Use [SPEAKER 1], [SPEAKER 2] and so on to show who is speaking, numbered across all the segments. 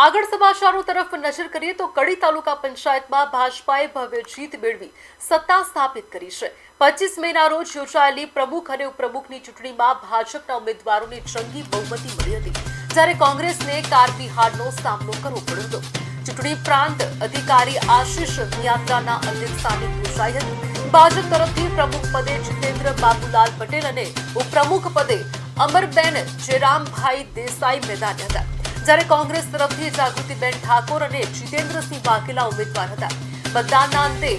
[SPEAKER 1] આગળ સમાચારો તરફ નજર કરીએ તો કડી તાલુકા પંચાયતમાં ભાજપાએ ભવ્ય જીત મેળવી સત્તા સ્થાપિત કરી છે। 25 મેના રોજ યોજાયેલી પ્રમુખ અને ઉપપ્રમુખની ચૂંટણીમાં ભાજપના ઉમેદવારોને જંગી બહુમતી મળી હતી, જ્યારે કોંગ્રેસને કારપીહારનો સામનો કરવો પડ્યો હતો। ચૂંટણી પ્રાંત અધિકારી આશીષ યાત્રાના અધ્યક્ષસ્થાને યોજાઈ હતી। ભાજપ તરફથી પ્રમુખ પદે જીતેન્દ્ર બાબુલાલ પટેલ અને ઉપપ્રમુખ પદે અમરબેન જેરામભાઈ દેસાઈ મેદાને હતા, જ્યારે કોંગ્રેસ તરફથી જાગૃતિબેન ઠાકોર અને જીતેન્દ્રસિંહ વાઘેલા ઉમેદવાર હતા। મતદાનના અંતે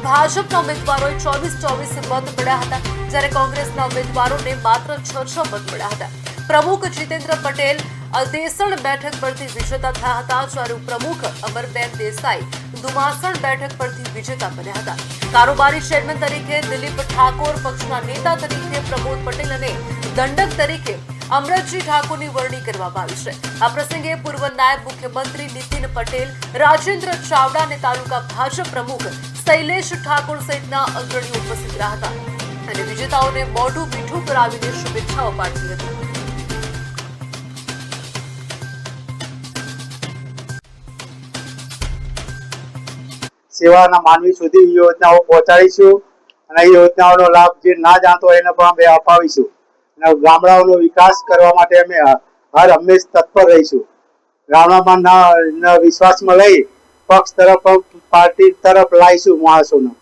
[SPEAKER 1] ભાજપના ઉમેદવારોએ 24 મત મળ્યા હતા, જ્યારે કોંગ્રેસના ઉમેદવારોને માત્ર 6 મત મળ્યા હતા। પ્રમુખ જીતેન્દ્ર પટેલ દેસણ બેઠક પરથી વિજેતા થયા હતા, જ્યારે ઉપપ્રમુખ અમરબેન દેસાઈ દુમાસણ બેઠક પરથી વિજેતા બન્યા હતા। કારોબારી ચેરમેન તરીકે દિલીપ ઠાકોર, પક્ષના નેતા તરીકે પ્રમોદ પટેલ અને દંડક તરીકે અમરતજી ઠાકોરની વરણી કરવામાં આવી છે। આ પ્રસંગે પૂર્વ નાયબ મુખ્યમંત્રી નીતિન પટેલ, રાજેન્દ્ર ચાવડા અને તાલુકા ભાજપ પ્રમુખ શૈલેષ ઠાકોર સહિતના અગ્રણીઓ ઉપસ્થિત રહ્યા હતા અને વિજેતાઓને મોઢું મીઠું કરાવીને શુભેચ્છાઓ પાઠવી હતી।
[SPEAKER 2] સેવાના માનવી સુધી યોજનાઓ પહોંચાડીશું અને એ યોજનાઓનો લાભ જે ના જાણતો હોય એને પણ અમે અપાવીશું અને ગામડાઓનો વિકાસ કરવા માટે અમે હર હંમેશ તત્પર રહીશું। ગામડામાં વિશ્વાસમાં લઈ પક્ષ તરફ પાર્ટી તરફ લાવીશું માણસોને।